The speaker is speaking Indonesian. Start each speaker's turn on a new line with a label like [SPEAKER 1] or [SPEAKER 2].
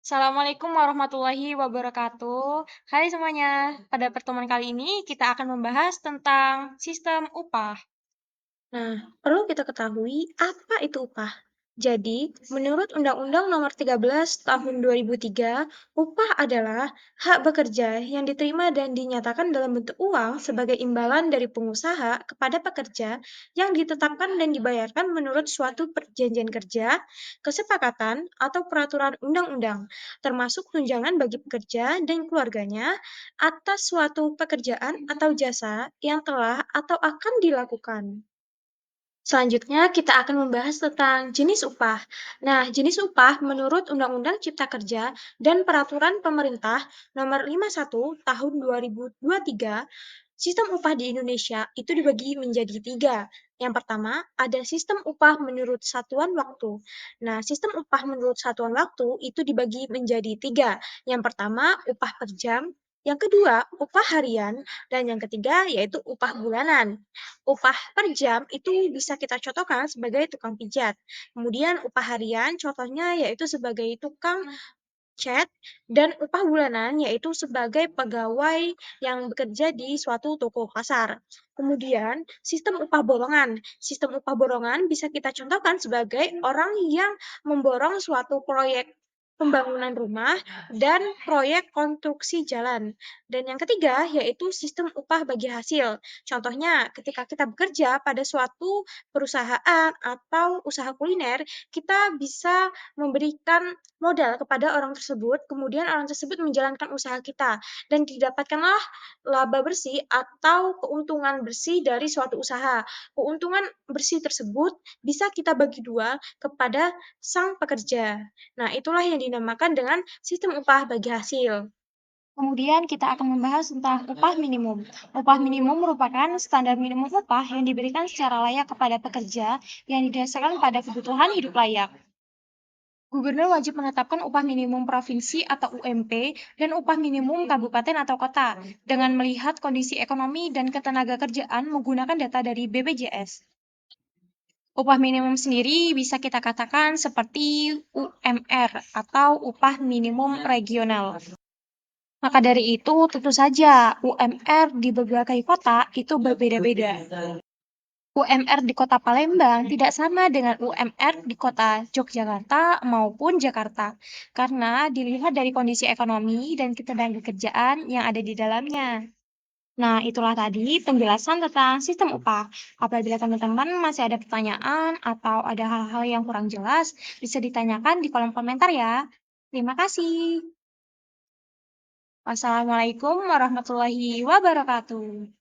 [SPEAKER 1] Assalamualaikum warahmatullahi wabarakatuh. Hai semuanya, pada pertemuan kali ini kita akan membahas tentang sistem upah.
[SPEAKER 2] Nah, perlu kita ketahui apa itu upah. Jadi, menurut Undang-Undang Nomor 13 Tahun 2003, upah adalah hak bekerja yang diterima dan dinyatakan dalam bentuk uang sebagai imbalan dari pengusaha kepada pekerja yang ditetapkan dan dibayarkan menurut suatu perjanjian kerja, kesepakatan, atau peraturan undang-undang, termasuk tunjangan bagi pekerja dan keluarganya atas suatu pekerjaan atau jasa yang telah atau akan dilakukan. Selanjutnya, kita akan membahas tentang jenis upah. Nah, jenis upah menurut Undang-Undang Cipta Kerja dan Peraturan Pemerintah Nomor 51 Tahun 2023, sistem upah di Indonesia itu dibagi menjadi tiga. Yang pertama, ada sistem upah menurut satuan waktu. Nah, sistem upah menurut satuan waktu itu dibagi menjadi tiga. Yang pertama, upah per jam. Yang kedua, upah harian. Dan yang ketiga, yaitu upah bulanan. Upah per jam itu bisa kita contohkan sebagai tukang pijat. Kemudian upah harian contohnya yaitu sebagai tukang cat, dan upah bulanan yaitu sebagai pegawai yang bekerja di suatu toko kasar. Kemudian sistem upah borongan. Sistem upah borongan bisa kita contohkan sebagai orang yang memborong suatu proyek pembangunan rumah dan proyek konstruksi jalan. Dan yang ketiga yaitu sistem upah bagi hasil. Contohnya ketika kita bekerja pada suatu perusahaan atau usaha kuliner, kita bisa memberikan modal kepada orang tersebut, kemudian orang tersebut menjalankan usaha kita, dan didapatkanlah laba bersih atau keuntungan bersih dari suatu usaha. Keuntungan bersih tersebut bisa kita bagi dua kepada sang pekerja. Nah, itulah yang dinamakan dengan sistem upah bagi hasil.
[SPEAKER 1] Kemudian kita akan membahas tentang upah minimum. Upah minimum merupakan standar minimum upah yang diberikan secara layak kepada pekerja yang didasarkan pada kebutuhan hidup layak. Gubernur wajib menetapkan upah minimum provinsi atau UMP dan upah minimum kabupaten atau kota dengan melihat kondisi ekonomi dan ketenagakerjaan menggunakan data dari BPJS. Upah minimum sendiri bisa kita katakan seperti UMR atau upah minimum regional. Maka dari itu, tentu saja UMR di berbagai kota itu berbeda-beda. UMR di kota Palembang tidak sama dengan UMR di kota Yogyakarta maupun Jakarta, karena dilihat dari kondisi ekonomi dan ketenagakerjaan yang ada di dalamnya. Nah, itulah tadi penjelasan tentang sistem upah. Apabila teman-teman masih ada pertanyaan atau ada hal-hal yang kurang jelas, bisa ditanyakan di kolom komentar ya. Terima kasih. Wassalamualaikum warahmatullahi wabarakatuh.